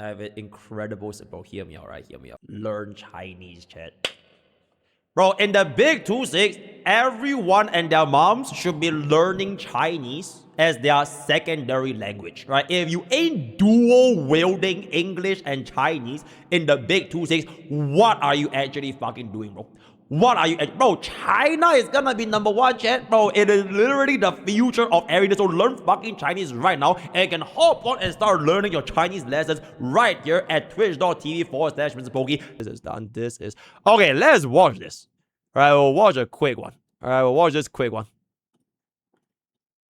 I have an incredible bro. Hear me out, right? Hear me out. Learn Chinese, chat. Bro, in the big 2-6, everyone and their moms should be learning Chinese as their secondary language, right? If you ain't dual wielding English and Chinese in the big 2-6, what are you actually fucking doing, bro? What are you, bro? China is gonna be #1, chat, bro. It is literally the future of everything. So learn fucking Chinese right now, and you can hop on and start learning your Chinese lessons right here at twitch.tv/MrPokke. This is done. This is okay. Let's watch this. All right, we'll watch a quick one. All right, we'll watch this quick one.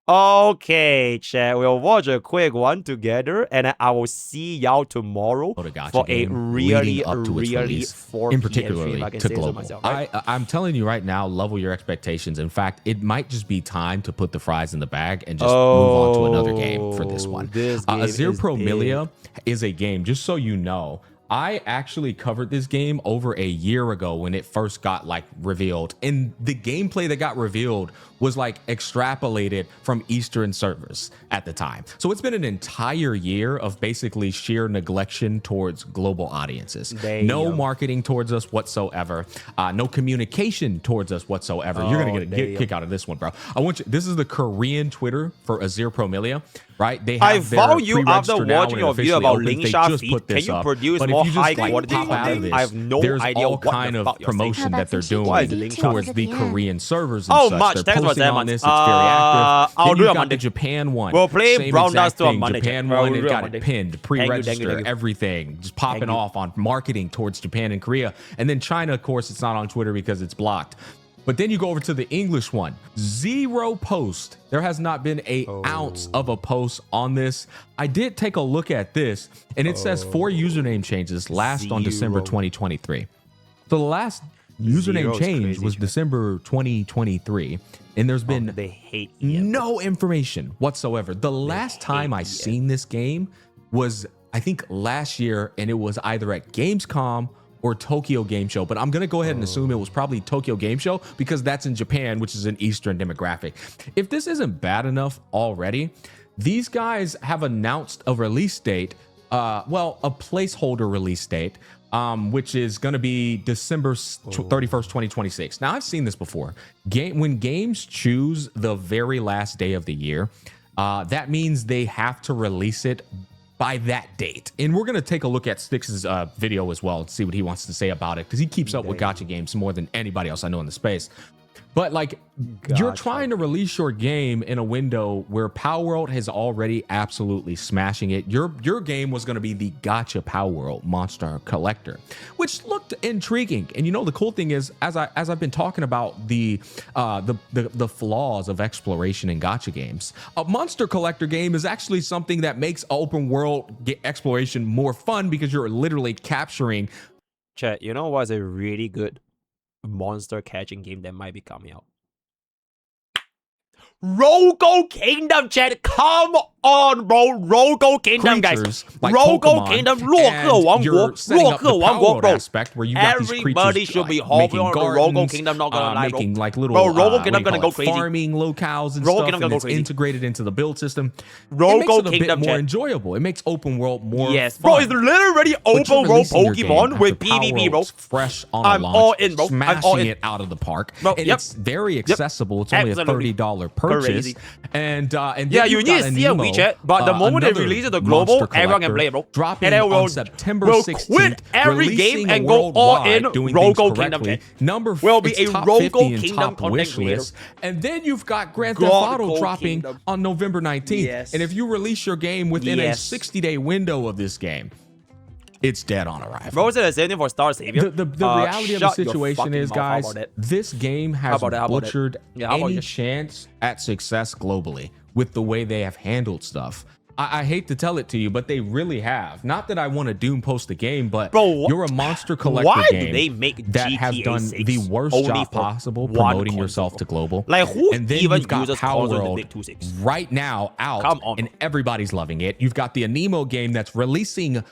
Okay, chat, we'll watch a quick one together, and I will see y'all tomorrow for a really 4 in PM particularly stream, to global. myself, right? I'm telling you right now, level your expectations. In fact, it might just be time to put the fries in the bag and just move on to another game for this one. Azur Promilia is a game, just so you know. I actually covered this game over a year ago when it first got like revealed, and the gameplay that got revealed was like extrapolated from Eastern servers at the time. So it's been an entire year of basically sheer neglection towards global audiences. No marketing towards us whatsoever. No communication towards us whatsoever. You're gonna get a kick out of this one, bro. I want you. This is the Korean Twitter for Azur Promilia, right? They have I vow you after watching your video about Lingsha feed, can you produce more high quality content? I have no idea what kind of promotion that they're doing towards the Korean servers. Oh, much. Thanks for on this. It's very active. I'll do it on Monday. The Japan one. We'll play Brown Dust to a Monday. Japan one, it got it pinned, pre-register, everything, just popping off on marketing towards Japan and Korea. And then China, of course, it's not on Twitter because it's blocked. But then you go over to the English one. 0 post. There has not been an ounce of a post on this. I did take a look at this, and it says 4 username changes last on December 2023. So the last username change was December 2023, and there's been no information whatsoever. The last time I seen this game was, I think, last year, and it was either at Gamescom or Tokyo Game Show, but I'm gonna go ahead and assume it was probably Tokyo Game Show because that's in Japan, which is an Eastern demographic. If this isn't bad enough already, these guys have announced a release date, well, a placeholder release date, which is going to be December 31st, 2026. Now, I've seen this before. When games choose the very last day of the year, that means they have to release it by that date. And we're going to take a look at Styx's video as well and see what he wants to say about it, because he keeps up with gacha games more than anybody else I know in the space. But like, you're trying to release your game in a window where Power World has already absolutely smashing it. Your game was going to be the Gacha Power World Monster Collector, which looked intriguing. And you know, the cool thing is, as I've been talking about the flaws of exploration in gacha games, a Monster Collector game is actually something that makes open world exploration more fun because you're literally capturing. Chat, you know what's a really good monster catching game that might be coming out? Rogo Kingdom, chat. Come on, bro. Rogo Kingdom, guys. Like Rogo Kingdom, 洛克王国, 洛克王国, bro. Where you got everybody should be hopping on Rogo Kingdom, not gonna lie, bro. Making like little, bro, Rogo Kingdom gonna go crazy. Farming locales and Rogo stuff, Kingdom and it's crazy. integrated into the build system. Rogo it makes it a Kingdom, bit more enjoyable. It makes open world more fun. Bro, it's literally open world Pokemon with PvP, bro. Fresh on I'm launch, all in, bro. Smashing it out of the park. Bro, and it's very accessible. It's only a $30 purchase. Crazy. And yeah, you need to see a WeChat, but the moment they release it to global, everyone can play it, bro. Dropping and on September 16th, quit every game and go all in Rogo Kingdom. Number will be a Rogo Kingdom wish list. And then you've got Grand Theft Auto dropping on November 19th. Yes. And if you release your game within a 60-day window of this game, it's dead on arrival. Bro, is it the same thing for Star Savior? The reality of the situation is, guys, this game has butchered any chance at success globally with the way they have handled stuff. I hate to tell it to you, but they really have. Not that I want to doom post the game, but bro, you're a monster collector game do they make that GTA have done 6 the worst job possible promoting yourself to global. Like, who and then even you've got uses Power consoles World in the big 2.6? right now out, and everybody's loving it. You've got the Anemo game that's releasing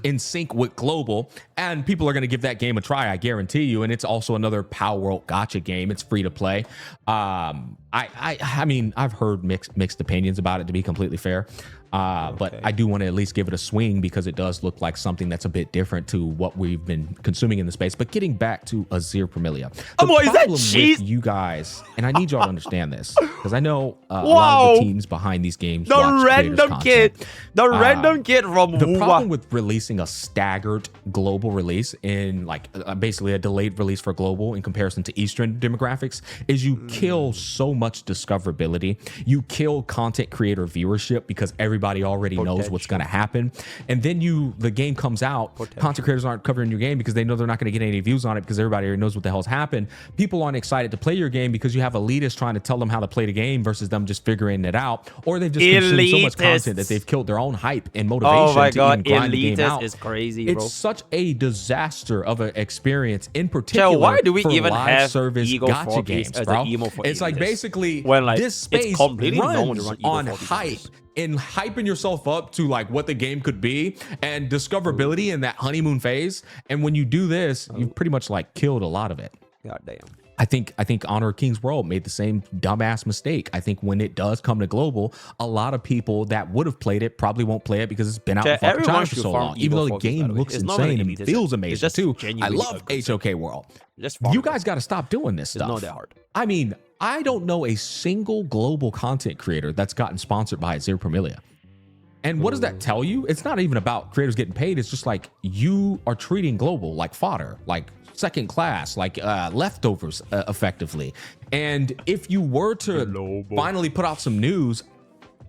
in sync with global, and people are going to give that game a try, I guarantee you. And it's also another Power World gacha game. It's free to play. I mean, I've heard mixed opinions about it, to be completely fair. But I do want to at least give it a swing because it does look like something that's a bit different to what we've been consuming in the space. But getting back to Azur Promilia, the problem with you guys, and I need y'all to understand this because I know a lot of the teams behind these games watch random kid from the problem with releasing a staggered global release in like basically a delayed release for global in comparison to Eastern demographics is you kill so much discoverability. You kill content creator viewership because everybody already knows what's going to happen. And then the game comes out, content creators aren't covering your game because they know they're not going to get any views on it because everybody already knows what the hell's happened. People aren't excited to play your game because you have elitists trying to tell them how to play the game versus them just figuring it out, or they've just consumed so much content that they've killed their own hype and motivation. Oh my god, to even grind the game out. Is crazy, bro. It's such a disaster of an experience, in particular. Why do we for even live have service gacha games, bro? It's like basically when like this space runs on hype and hyping yourself up to like what the game could be and discoverability in that honeymoon phase. And when you do this, you've pretty much like killed a lot of it. God damn. I think Honor of Kings World made the same dumbass mistake. I think when it does come to global, a lot of people that would have played it probably won't play it because it's been out in fucking China for so long. Even though the game looks insane and feels amazing too. I love HOK World. You guys got to stop doing this stuff. It's not that hard. I mean, I don't know a single global content creator that's gotten sponsored by Azur Promilia. And what does that tell you? It's not even about creators getting paid. It's just like you are treating global like fodder, like second class, like leftovers effectively. And if you were to finally put out some news,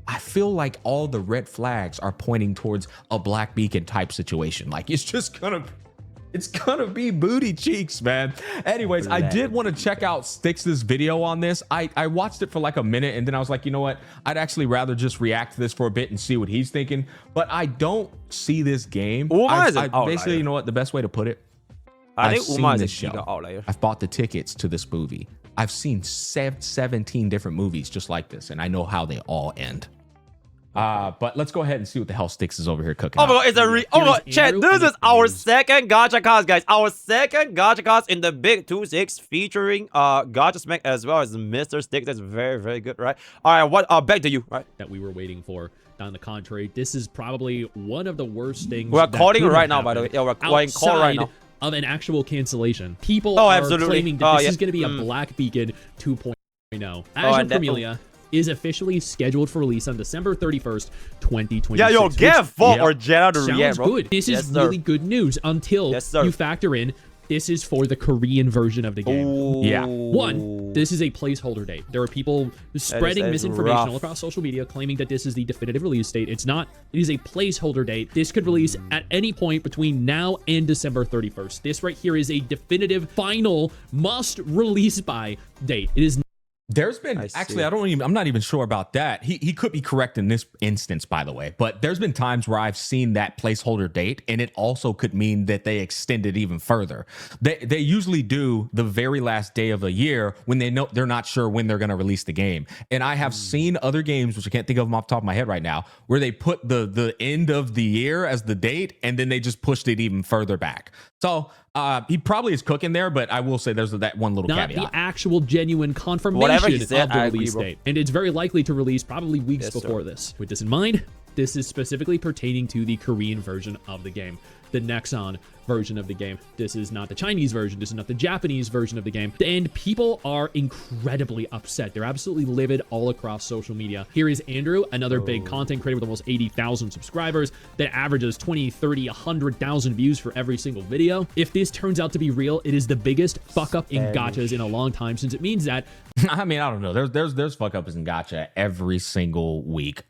I feel like all the red flags are pointing towards a Black Beacon type situation. Like it's just gonna be booty cheeks, man. Anyways, I did want to check out Styx's video on this. I watched it for like a minute and then I was like, you know what? I'd actually rather just react to this for a bit and see what he's thinking. But I don't see this game. Basically, you know what? The best way to put it, I've seen this show. I've bought the tickets to this movie. I've seen 17 different movies just like this, and I know how they all end. But let's go ahead and see what the hell Styx is over here cooking. Oh my god, chat, this is our second gacha cast, guys. Our second gacha cast in the big 2-6 featuring Gachasmack as well as Mr. Styx. That's very, very good, right? All right, back to you, right? That we were waiting for. On the contrary, this is probably one of the worst things. We're calling right now, by the way. Yeah, we're calling right now. Of an actual cancellation. People are claiming that this is going to be a Black Beacon 2.0. Azur Promilia is officially scheduled for release on December 31st, 2026. Yeah, yo, get full or Jenna to react, bro. Good. This is really good news until you factor in this is for the Korean version of the game. Ooh. Yeah. One, this is a placeholder date. There are people spreading misinformation all across social media claiming that this is the definitive release date. It's not. It is a placeholder date. This could release at any point between now and December 31st. This right here is a definitive, final, must release by date. It is. There's been actually, I'm not even sure about that. He could be correct in this instance, by the way, but there's been times where I've seen that placeholder date and it also could mean that they extend it even further. They usually do the very last day of the year when they know they're not sure when they're going to release the game. And I have seen other games, which I can't think of them off the top of my head right now, where they put the end of the year as the date and then they just pushed it even further back. So he probably is cooking there, but I will say there's that one little caveat. Not the actual genuine confirmation of the release date. And it's very likely to release probably weeks before this. With this in mind, this is specifically pertaining to the Korean version of the game, the Nexon version of the game. This is not the Chinese version. This is not the Japanese version of the game. And people are incredibly upset. They're absolutely livid all across social media. Here is Andrew, another big content creator with almost 80,000 subscribers that averages 20, 30, 100,000 views for every single video. If this turns out to be real, it is the biggest fuck up in gachas in a long time, since it means that I mean, I don't know. There's fuck ups in gacha every single week.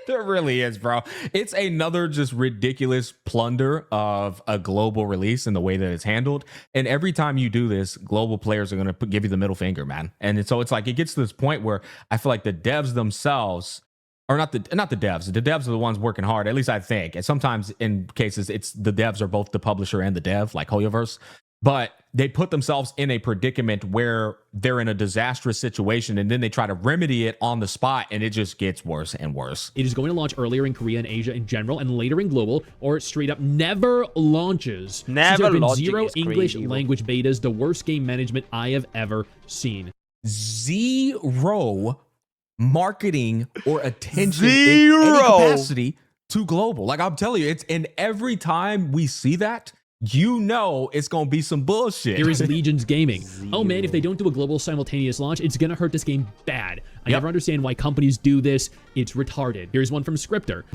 There really is, bro. It's another just ridiculous plunder of a global release and the way that it's handled. And every time you do this, global players are going to give you the middle finger, man. And so it's like it gets to this point where I feel like the devs themselves, or not the devs. The devs are the ones working hard, at least I think. And sometimes in cases, it's the devs are both the publisher and the dev, like Hoyoverse. But they put themselves in a predicament where they're in a disastrous situation and then they try to remedy it on the spot and it just gets worse and worse. It is going to launch earlier in Korea and Asia in general and later in global, or it straight up never launches. There have been zero English language betas, the worst game management I have ever seen. Zero marketing or attention Zero. in any capacity to global. Like I'm telling you, and every time we see that, you know it's gonna be some bullshit. Here is Legion's Gaming. Oh man, if they don't do a global simultaneous launch, it's gonna hurt this game bad. I never understand why companies do this. It's retarded. Here's one from Scripter.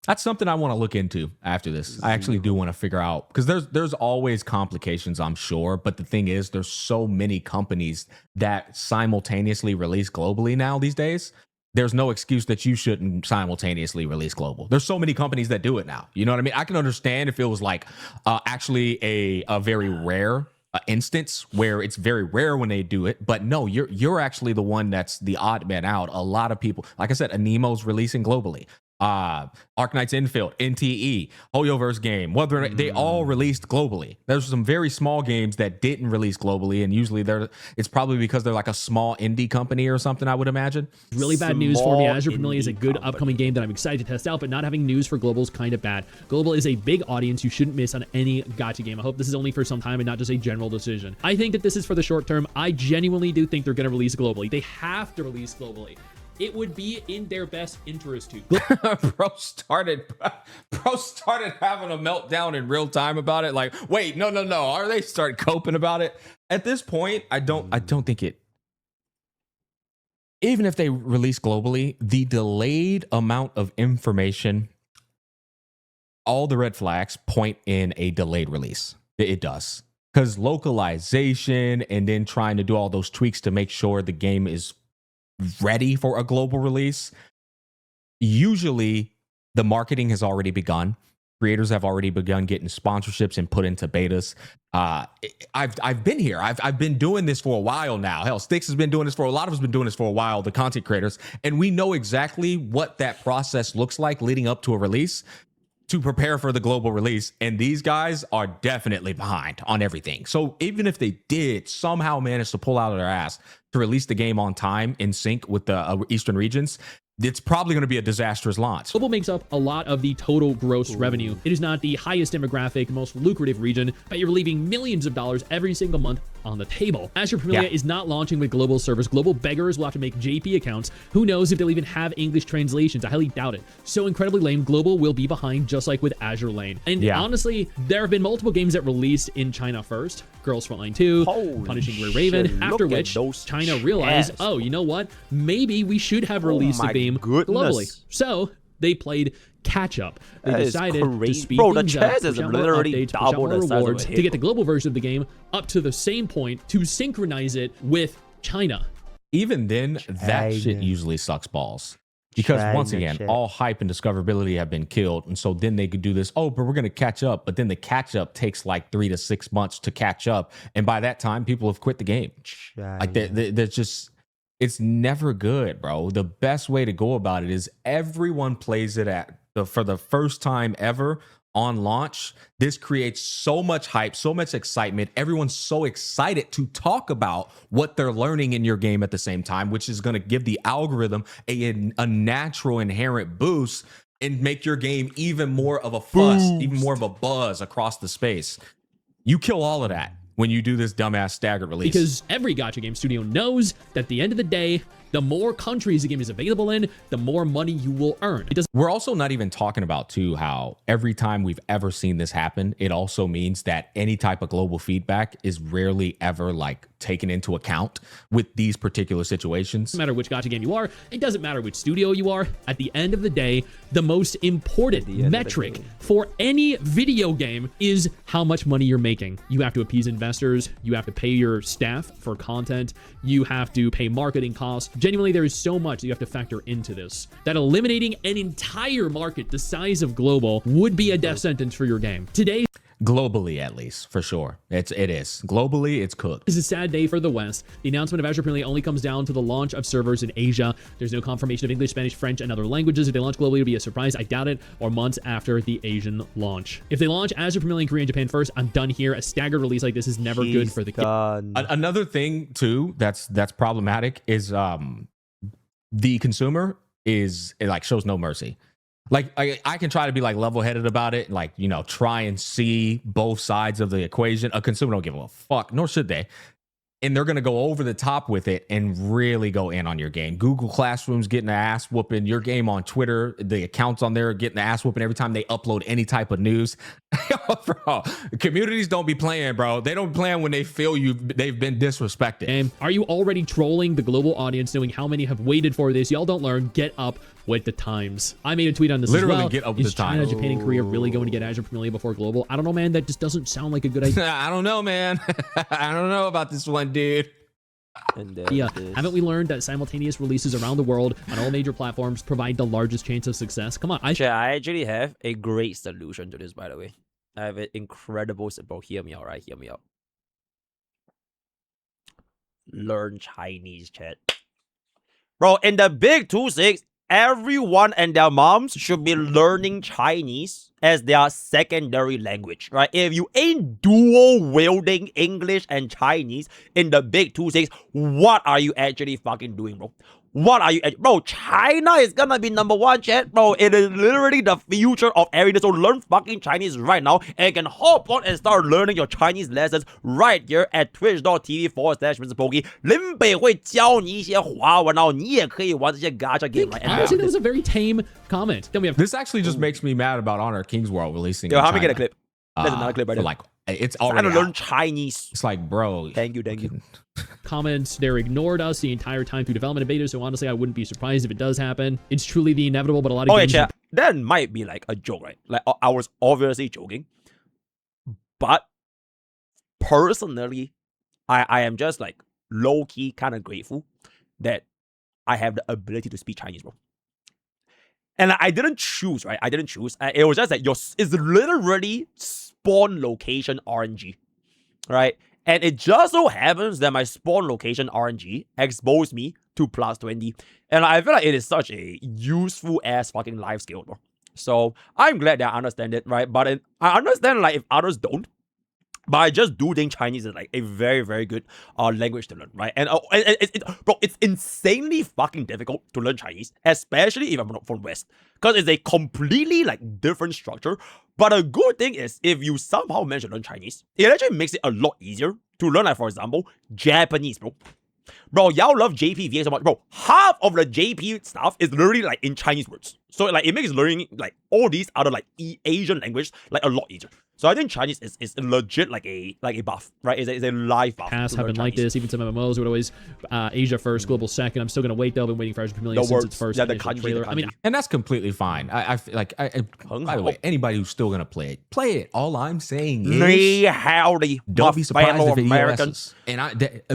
That's something I want to look into after this. I actually do want to figure out, because there's always complications, I'm sure. But the thing is, there's so many companies that simultaneously release globally now these days. There's no excuse that you shouldn't simultaneously release global. There's so many companies that do it now. You know what I mean? I can understand if it was like actually a very rare instance where it's very rare when they do it. But no, you're actually the one that's the odd man out. A lot of people, like I said, Anemo's releasing globally. Arknight's Infield, NTE, Hoyoverse game, Wuthering, they all released globally. There's some very small games that didn't release globally, and usually it's probably because they're like a small indie company or something, I would imagine. Really bad news for me. Azur Promilia is a good upcoming game that I'm excited to test out, but not having news for global is kind of bad. Global is a big audience you shouldn't miss on any gacha game. I hope this is only for some time and not just a general decision. I think that this is for the short term. I genuinely do think they're going to release globally. They have to release globally. It would be in their best interest to. Bro started having a meltdown in real time about it. Like, wait, no. Are they start coping about it? At this point, I don't think it. Even if they release globally, the delayed amount of information, all the red flags point in a delayed release. It does. Because localization and then trying to do all those tweaks to make sure the game is ready for a global release, usually the marketing has already begun. Creators have already begun getting sponsorships and put into betas. I've been here. I've been doing this for a while now. Hell, Styx has been doing this for a lot of us. Been doing this for a while. The content creators, and we know exactly what that process looks like leading up to a release to prepare for the global release. And these guys are definitely behind on everything. So even if they did somehow manage to pull out of their ass to release the game on time in sync with the Eastern regions, it's probably going to be a disastrous launch. Global makes up a lot of the total gross revenue. It is not the highest demographic, most lucrative region, but you're leaving millions of dollars every single month on the table. Azur Promilia is not launching with global servers. Global beggars will have to make JP accounts. Who knows if they'll even have English translations? I highly doubt it. So incredibly lame. Global will be behind, just like with Azure Lane. And honestly, there have been multiple games that released in China first. Girls Frontline 2, Punishing Grey Raven, after which China realized, oh, you know what? Maybe we should have released the game globally. So they played catch up. They decided to speed things up, push out more updates, push out more rewards to get the global version of the game up to the same point to synchronize it with China. Even then, that shit usually sucks balls. Because once again, all hype and discoverability have been killed. And so then they could do this, oh, but we're going to catch up. But then the catch up takes like 3 to 6 months to catch up. And by that time, people have quit the game. Like they're just, it's never good, bro. The best way to go about it is everyone plays it for the first time ever on launch. This creates so much hype, so much excitement. Everyone's so excited to talk about what they're learning in your game at the same time, which is going to give the algorithm a natural inherent boost and make your game even more of a fuss, even more of a buzz across the space. You kill all of that when you do this dumbass staggered release. Because every gacha game studio knows that at the end of the day, the more countries the game is available in, the more money you will earn. We're also not even talking about, too, how every time we've ever seen this happen, it also means that any type of global feedback is rarely ever like taken into account with these particular situations. Doesn't matter which gacha game you are, it doesn't matter which studio you are. At the end of the day, the most important metric for any video game is how much money you're making. You have to appease investors, you have to pay your staff for content, you have to pay marketing costs. Genuinely, there is so much that you have to factor into this, that eliminating an entire market the size of global would be a death sentence for your game. Today, globally, at least, for sure. It is. Globally, it's cooked. This is a sad day for the West. The announcement of Azur Promilia only comes down to the launch of servers in Asia. There's no confirmation of English, Spanish, French, and other languages. If they launch globally, it'll be a surprise. I doubt it. Or months after the Asian launch. If they launch Azur Promilia in Korea and Japan first, I'm done here. A staggered release like this is never good for the game. Another thing, too, that's problematic is the consumer shows no mercy. Like I can try to be like level-headed about it, like, you know, try and see both sides of the equation. A consumer don't give a fuck, nor should they. and they're going to go over the top with it and really go in on your game. Google Classroom's getting the ass whooping. Your game on Twitter, the accounts on there are getting the ass whooping every time they upload any type of news. Bro, communities don't be playing, bro. They don't be playing when they feel they've been disrespected. And are you already trolling the global audience, knowing how many have waited for this? Y'all don't learn. Get up with the times. I made a tweet on this Literally as well. Get up with Is the times. China, Japan, and Korea really going to get Azur Promilia before global? I don't know, man. That just doesn't sound like a good idea. I don't know, man. I don't know about this one, dude. Yeah, haven't we learned that simultaneous releases around the world on all major platforms provide the largest chance of success? Come on. I actually have a great solution to this, by the way. I have an incredible simple. Hear me out, right? Hear me out. Learn Chinese, chat. Bro, in the big 2-6, everyone and their moms should be learning Chinese as their secondary language, right? If you ain't dual wielding English and Chinese in the big 2-6, what are you actually fucking doing, bro? What are you, bro? China is gonna be #1, chat, bro. It is literally the future of everything. So learn fucking Chinese right now, and you can hop on and start learning your Chinese lessons right here at twitch.tv/MrPokke. 林北会教你一些华文，然后你也可以玩这些 gacha game. Right? Honestly, that was a very tame comment. Then we have This actually just makes me mad about Honor King's World releasing. Yo, in how me China. get a clip? There's another clip right there. Like it's I already to learn out. Chinese. It's like, bro. Thank you. comments. They're ignored us the entire time through development and beta, so honestly, I wouldn't be surprised if it does happen. It's truly the inevitable, but a lot of games... chat. That might be like a joke, right? Like, I was obviously joking. But personally, I am just like low-key kind of grateful that I have the ability to speak Chinese, bro. And I didn't choose, right? I didn't choose. It was just that it's literally spawn location RNG, right? And it just so happens that my spawn location RNG exposed me to +20. And I feel like it is such a useful ass fucking life skill, bro. So I'm glad that I understand it, right? But I understand like if others don't. But I just do think Chinese is like a very, very good language to learn, right? And bro, it's insanely fucking difficult to learn Chinese, especially if I'm not from West, because it's a completely like different structure. But a good thing is if you somehow manage to learn Chinese, it actually makes it a lot easier to learn, like for example, Japanese, bro. Bro, y'all love JP so much. Bro, half of the JP stuff is literally like in Chinese words. So like it makes learning like all these other like Asian language like a lot easier. So I think Chinese is legit like a buff, right? It's a live buff. Past have been like this. Even some MMOs would always Asia first, global second. I'm still gonna wait though. I've been waiting for Azur Promilia since its first trailer. I mean, and that's completely fine. I feel like by the way, anybody who's still gonna play it. All I'm saying is, howdy, don't be surprised if it Americans. And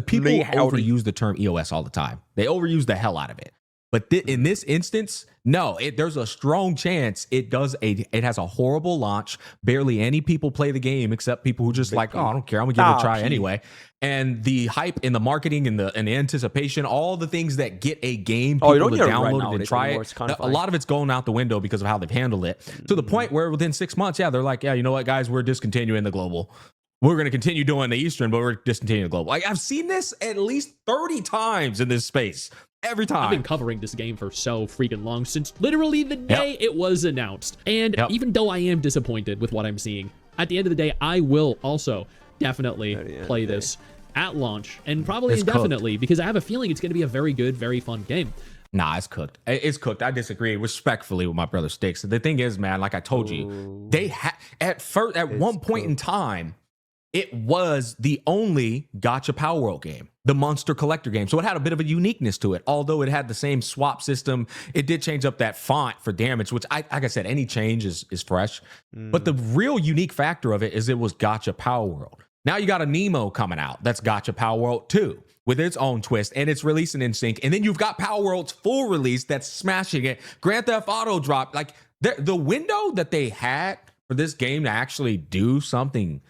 people overuse the term EOS all the time. They overuse the hell out of it. But in this instance, no, there's a strong chance it has a horrible launch. Barely any people play the game except people who just like, oh, I don't care, I'm gonna give it a try anyway. And the hype and the marketing and the anticipation, all the things that get a game people to download it and try it, a lot of it's going out the window because of how they've handled it. To the point where within 6 months, they're like, yeah, you know what, guys, we're discontinuing the global. We're going to continue doing the Eastern, but we're discontinuing the global. Like, I've seen this at least 30 times in this space. Every time. I've been covering this game for so freaking long, since literally the day it was announced. And even though I am disappointed with what I'm seeing, at the end of the day, I will also definitely play this at launch and probably indefinitely because I have a feeling it's going to be a very good, very fun game. Nah, it's cooked. It's cooked. I disagree respectfully with my brother Sticks. The thing is, man, like I told you, they at one point in time, it was the only gacha Power World game, the Monster Collector game. So it had a bit of a uniqueness to it. Although it had the same swap system, it did change up that font for damage, which, like I said, any change is fresh. But the real unique factor of it is it was gacha Power World. Now you got a Nemo coming out. That's gacha Power World 2 with its own twist, and it's releasing in sync. And then you've got Power World's full release that's smashing it. Grand Theft Auto drop. Like the window that they had for this game to actually do something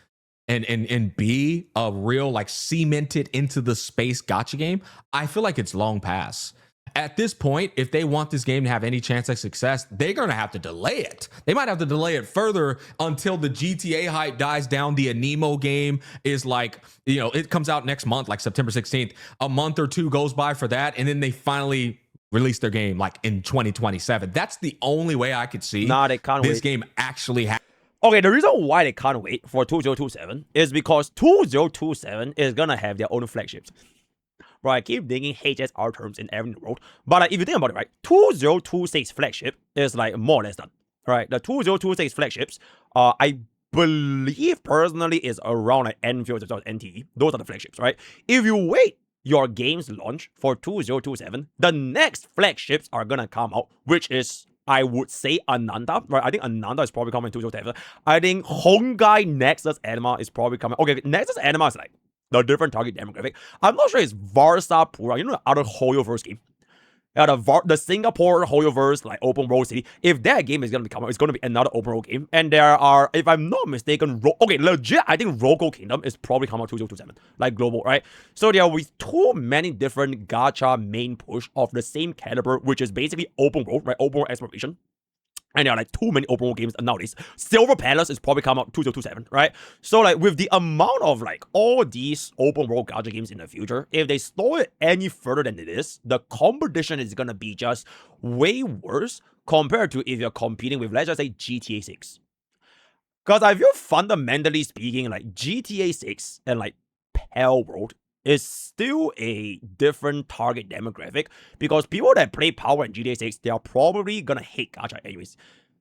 and be a real like cemented into the space gacha game, I feel like it's long past. At this point, if they want this game to have any chance of success, they're going to have to delay it. They might have to delay it further until the GTA hype dies down. The Anemo game is like, it comes out next month, like September 16th. A month or two goes by for that, and then they finally release their game like in 2027. That's the only way I could see this game actually Okay, the reason why they can't wait for 2027 is because 2027 is gonna have their own flagships. Bro, I keep thinking HSR terms in every world, but like, if you think about it, right, 2026 flagship is like more or less done. Right, the 2026 flagships, I believe personally is around like Enfield or NTE. Those are the flagships, right? If you wait your game's launch for 2027, the next flagships are gonna come out, which is I would say Ananda, right? I think Ananda is probably coming in 2027. I think Honkai Nexus Anima is probably coming. Okay, Nexus Anima is like the different target demographic. I'm not sure it's Varsa Pura, you know, the other Hoyoverse game. Yeah, the Singapore Hoyoverse, like open world city. If that game is gonna be coming, it's gonna be another open world game. And there are, if I'm not mistaken, okay, legit, I think Rogo Kingdom is probably coming out 2027, like global, right? So there are too many different gacha main push of the same caliber, which is basically open world, right? Open world exploration. And there are like too many open world games nowadays. Silver Palace is probably coming out 2027, right? So like with the amount of like all these open world gacha games in the future, if they slow it any further than it is, the competition is gonna be just way worse compared to if you're competing with, let's just say, GTA 6. Because I feel fundamentally speaking, like GTA 6 and like Pale World is still a different target demographic, because people that play Power and GTA 6, they are probably gonna hate gacha anyways.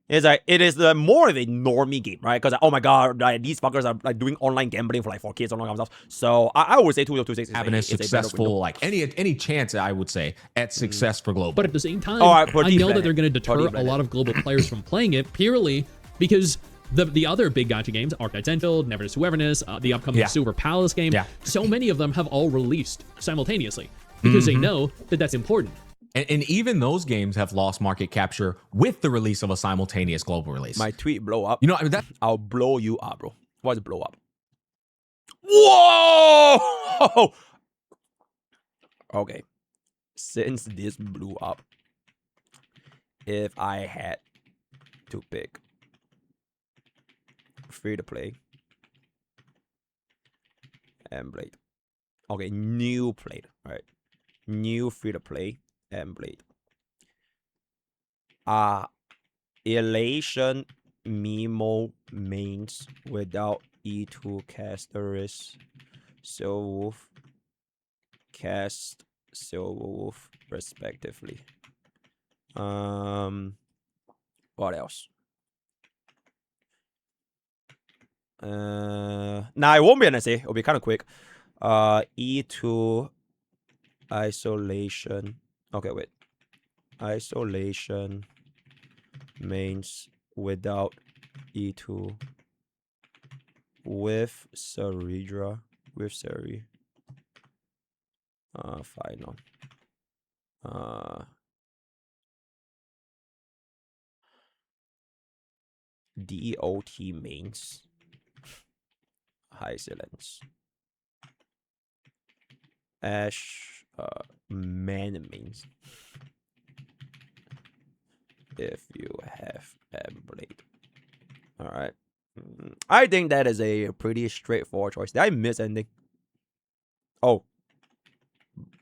It's like, it is more of a normie game, right? Because, oh my god, like, these fuckers are like doing online gambling for kids and all that kind of stuff. So I would say 2026 is having a successful, like any chance, I would say, at success for global. But at the same time, I know that they're going to deter a lot of global players from playing it purely because the other big gacha games, Arcade Zenfield, Never to Everness, the upcoming Silver Palace game, so many of them have all released simultaneously because they know that that's important. And even those games have lost market capture with the release of a simultaneous global release. My tweet blow up. You know, I mean, I'll blow you up, bro. What is blow up? Whoa! Okay. Since this blew up, if I had to pick free to play and Blade. Okay, new Blade, right? New free to play and Blade. Elation Mimo mains without E2 casterist Silwolf cast Silwolf respectively. What else? Nah, it won't be an essay. It'll be kind of quick. E2 isolation. Okay, wait. Isolation mains without E2 with Ceridra. With Seri. Final. DOT mains. High silence. Ash man mains. If you have Blade. Alright. I think that is a pretty straightforward choice. Did I miss anything? Oh.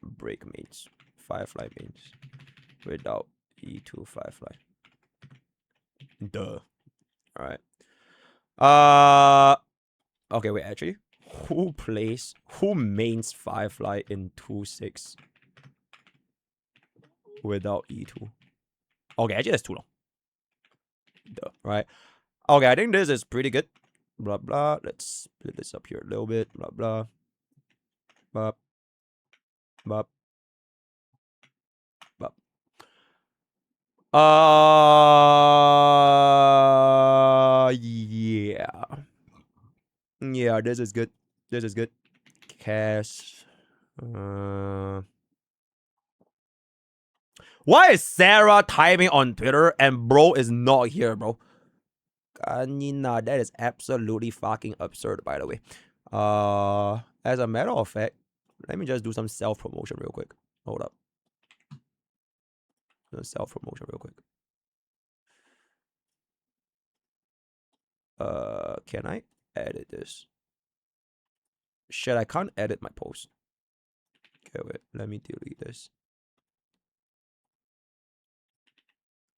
Break mains. Firefly mains. Without E2 Firefly. Duh. Alright. Okay, wait, actually. Who mains Firefly in 2.6 without E2? Okay, actually that's too long. Duh, right? Okay, I think this is pretty good. Blah, blah. Let's split this up here a little bit. Blah, blah. Bop. Bop. Bop. Yeah. Yeah, this is good. This is good. Cash. Why is Sarah typing on Twitter and bro is not here, bro? Nina, that is absolutely fucking absurd, by the way. As a matter of fact, let me just do some self-promotion real quick. Hold up. Self-promotion real quick. Can I edit this? Shit, I can't edit my post. Okay, wait. Let me delete this.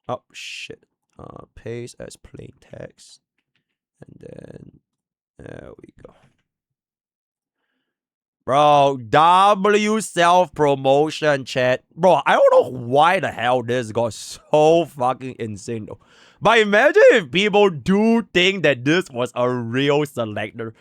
Oh, shit. Paste as plain text. And then there we go. Bro, W self-promotion chat. Bro, I don't know why the hell this got so fucking insane though. But imagine if people do think that this was a real selector.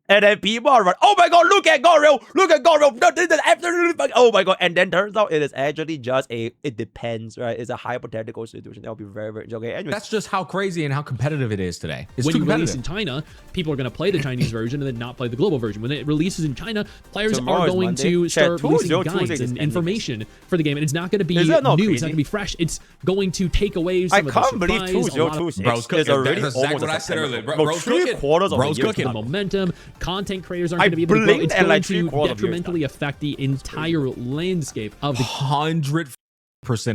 And then people are like, oh my god, look at Goril! Look at Goril! No, this is absolutely fucking, oh my god. And then turns out it is actually just it depends, right? It's a hypothetical situation. That'll be very, very, okay. Anyway. That's just how crazy and how competitive it is today. It's when too you release competitive. in China, people are going to play the Chinese version and then not play the global version. When it releases in China, players are going to start releasing guides and information for the game. And it's not going to be new. It's not going to be fresh. It's going to take away some of the surprise. I can't believe 2026 is already That's almost what I said earlier. Bro's cooking. The momentum, content creators aren't going to be able to grow. It's going to detrimentally affect the entire landscape of the 100%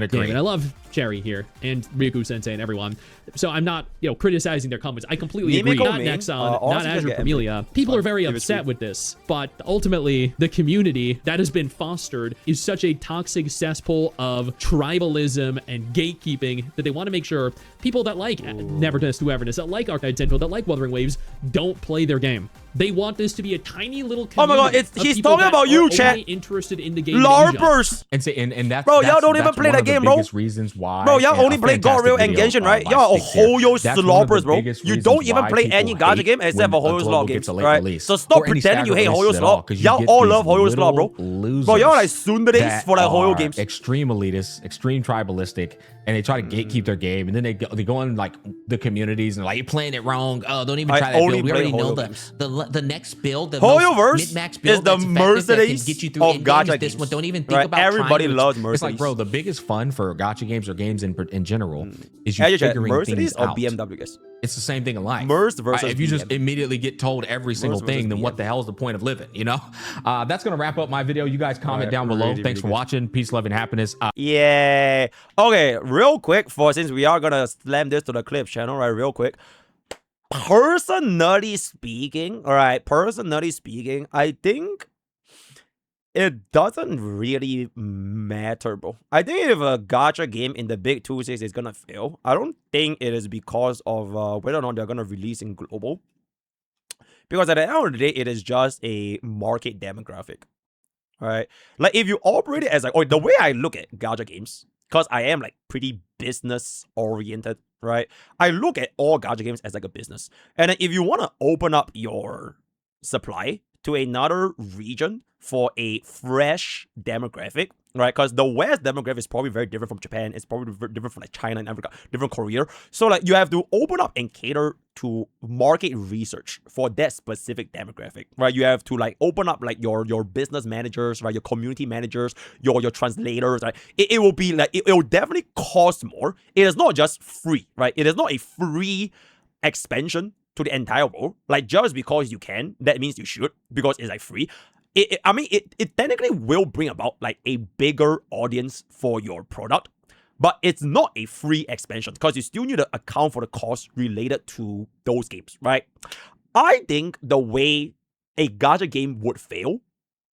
agree. And I love Cherry here and Ryoku Sensei and everyone. So I'm not, criticizing their comments. I completely agree. Not Nexon, not Azur Promilia. People are very upset with this, but ultimately the community that has been fostered is such a toxic cesspool of tribalism and gatekeeping that they want to make sure people that like Neverness to Everness, that like Archive Central, that like Wuthering Waves, don't play their game. They want this to be a tiny little community. Oh my god, he's talking about you, chat. Interested in the game. LARPers. And that's, bro, y'all don't even play that game, bro. Reasons why. Bro, y'all only play Goril and Genshin, right? Y'all are Hoyo sloppers, bro. You don't even play any gacha game except for Hoyo slop games, right? So stop pretending you hate Hoyo slop. Y'all all love Hoyo slop, bro. Bro, y'all like tsunderes for like Hoyo games. Extreme elitist, extreme tribalistic, and they try to gatekeep their game, and then they go in like the communities and like, you're playing it wrong. Oh, don't even try that build. We already know the next build, the mid-max build is the Mercedes get you through of gacha this games. one. Don't even think about everybody loves Mercedes. It's like, bro, the biggest fun for gacha games or games in general is you figuring Mercedes things or out. BMW, guys. It's the same thing in life. Merc versus if you just immediately get told every single thing, then what the hell is the point of living? That's gonna wrap up my video. You guys comment down below. Thanks for watching. Peace, love, and happiness. Yeah. Okay, real quick, since we are gonna slam this to the clip channel, right? Real quick. Personally speaking, I think it doesn't really matter, bro. I think if a gacha game in the big 2.6 is gonna fail, I don't think it is because of whether or not they're gonna release in global. Because at the end of the day, it is just a market demographic. Right? Like if you operate it as like, or the way I look at gacha games, because I am like pretty business oriented, right? I look at all gacha games as like a business. And then if you want to open up your supply to another region for a fresh demographic, right? Because the West demographic is probably very different from Japan. It's probably very different from like China and Africa, different Korea. So like you have to open up and cater to market research for that specific demographic, right? You have to like open up like your business managers, right? Your community managers, your translators, right? It will be like, it will definitely cost more. It is not just free, right? It is not a free expansion to the entire world. Like just because you can, that means you should, because it's like free. I mean, it technically will bring about like a bigger audience for your product, but it's not a free expansion because you still need to account for the cost related to those games, right? I think the way a gacha game would fail,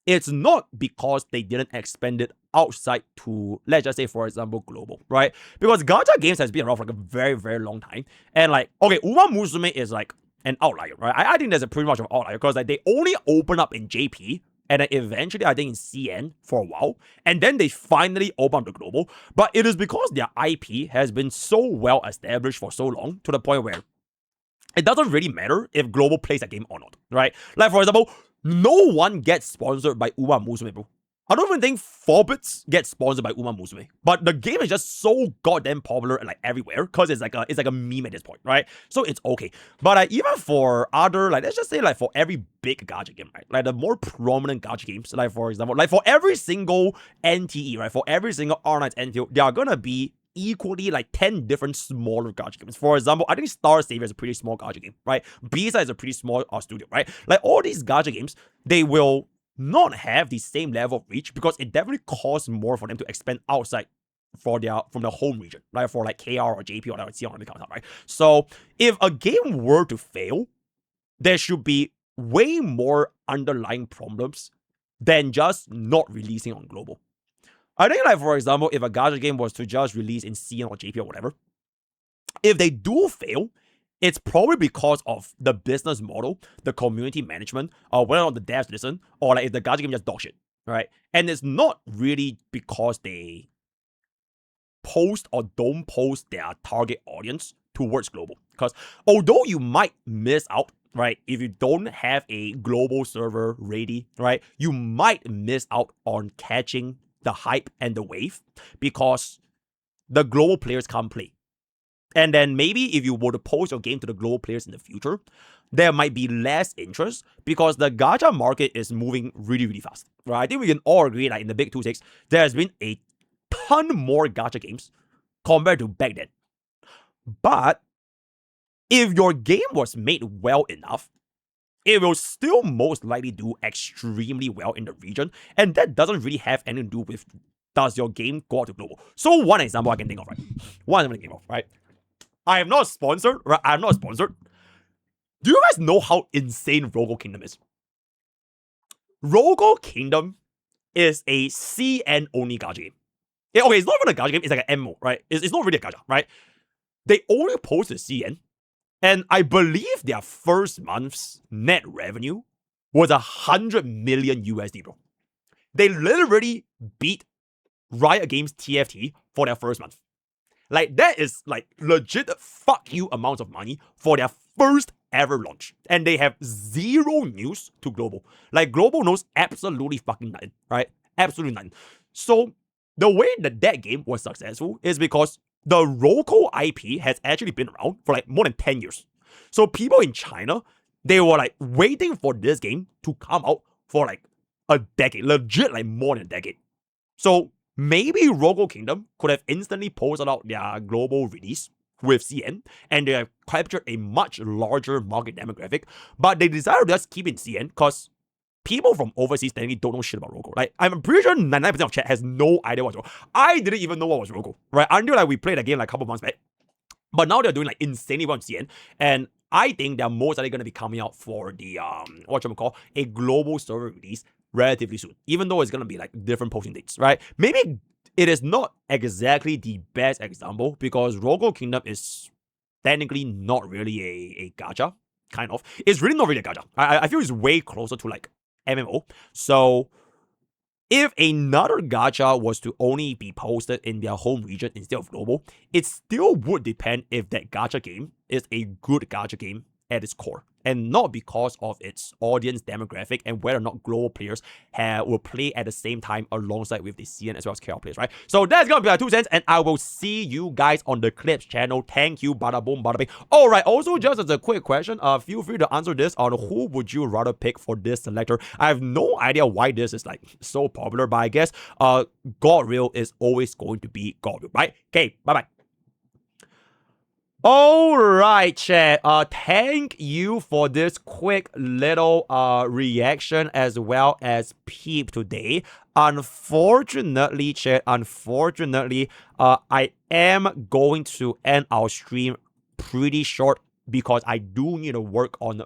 it's not because they didn't expand it outside to, let's just say, for example, global, right? Because gacha games has been around for like a very, very long time. And like, okay, Uma Musume is like an outlier, right? I think there's a pretty much of an outlier because like they only open up in JP and then eventually I think in CN for a while, and then they finally open up the global. But it is because their IP has been so well established for so long to the point where it doesn't really matter if global plays a game or not, right? Like for example, no one gets sponsored by Uma Musume, bro. I don't even think Forbits gets sponsored by Uma Musume, but the game is just so goddamn popular like everywhere because it's like a meme at this point, right? So it's okay. But even for other, like let's just say like for every big gacha game, right? Like the more prominent gacha games, like for example, like for every single NTE, right? For every single R9 NTO, there are gonna be equally like 10 different smaller gacha games. For example, I think Star Savior is a pretty small gacha game, right? Bisa is a pretty small studio, right? Like all these gacha games, they will not have the same level of reach because it definitely costs more for them to expand outside from the home region, right? For like KR or JP or CR on the account, right? So if a game were to fail, there should be way more underlying problems than just not releasing on global. I think like for example, if a gacha game was to just release in CN or JP or whatever, if they do fail, it's probably because of the business model, the community management, or whether or not the devs listen, or like if the gacha game just dog shit, right? And it's not really because they post or don't post their target audience towards global. Because although you might miss out, right, if you don't have a global server ready, right, you might miss out on catching the hype and the wave because the global players can't play. And then maybe if you were to post your game to the global players in the future, there might be less interest because the gacha market is moving really, really fast. Right? I think we can all agree that in the big 2.6, there has been a ton more gacha games compared to back then. But if your game was made well enough, it will still most likely do extremely well in the region. And that doesn't really have anything to do with does your game go out to global. So one example I can think of, right? One example I can think of, right? I am not sponsored, right? I'm not sponsored. Do you guys know how insane Rogo Kingdom is? Rogo Kingdom is a CN only gacha game. Okay, it's not even a gacha game, it's like an MMO, right? It's not really a gacha, right? They only posted CN, and I believe their first month's net revenue was 100 million USD, bro. They literally beat Riot Games TFT for their first month. Like, that is like legit fuck you amounts of money for their first ever launch. And they have zero news to global. Like, global knows absolutely fucking nothing, right? Absolutely nothing. So the way that game was successful is because the Rogo IP has actually been around for like more than 10 years. So people in China, they were like waiting for this game to come out for like a decade. Legit, like more than a decade. So maybe Rogo Kingdom could have instantly posted out their global release with CN, and they have captured a much larger market demographic, but they decided to just keep it in CN because people from overseas technically don't know shit about Rogo. Like, I'm pretty sure 99% of chat has no idea what's Rogo. I didn't even know what was Rogo, right? Until like we played a game like a couple months back. But now they're doing like insanely well in CN, and I think they're most likely going to be coming out for the a global server release relatively soon, even though it's going to be like different posting dates, right? Maybe it is not exactly the best example because Rogo Kingdom is technically not really a gacha, kind of. It's really not really a gacha. I feel it's way closer to like MMO. So if another gacha was to only be posted in their home region instead of global, it still would depend if that gacha game is a good gacha game at its core, and not because of its audience demographic and whether or not global players will play at the same time alongside with the CN as well as KL players, right? So that's gonna be our 2 cents, and I will see you guys on the Clips channel. Thank you, bada boom, bada bing. All right, also just as a quick question, feel free to answer this on who would you rather pick for this selector. I have no idea why this is like so popular, but I guess Godreal is always going to be Godreal, right? Okay, bye-bye. Alright, chat. Thank you for this quick little reaction as well as peep today. Unfortunately, chat, I am going to end our stream pretty short because I do need to work on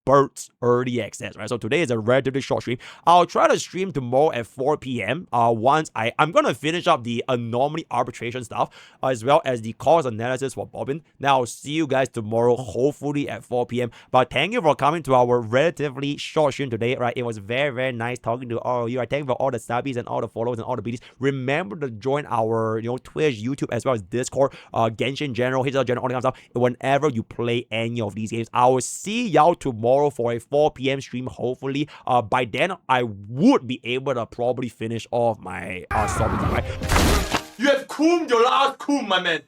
Bird's early access, right? So today is a relatively short stream. I'll try to stream tomorrow at 4 p.m. Once I'm gonna finish up the anomaly arbitration stuff as well as the cause analysis for Bobbin. Now I'll see you guys tomorrow, hopefully at 4 p.m. But thank you for coming to our relatively short stream today, right? It was very, very nice talking to all of you. I thank you for all the subbies and all the follows and all the BDs. Remember to join our Twitch, YouTube, as well as Discord, Genshin General, HL General, all that kind of stuff. Whenever you play any of these games, I will see y'all tomorrow for a 4 p.m. stream, hopefully. By then, I would be able to probably finish off my sorbet, right? You have cooled your last cool, my man.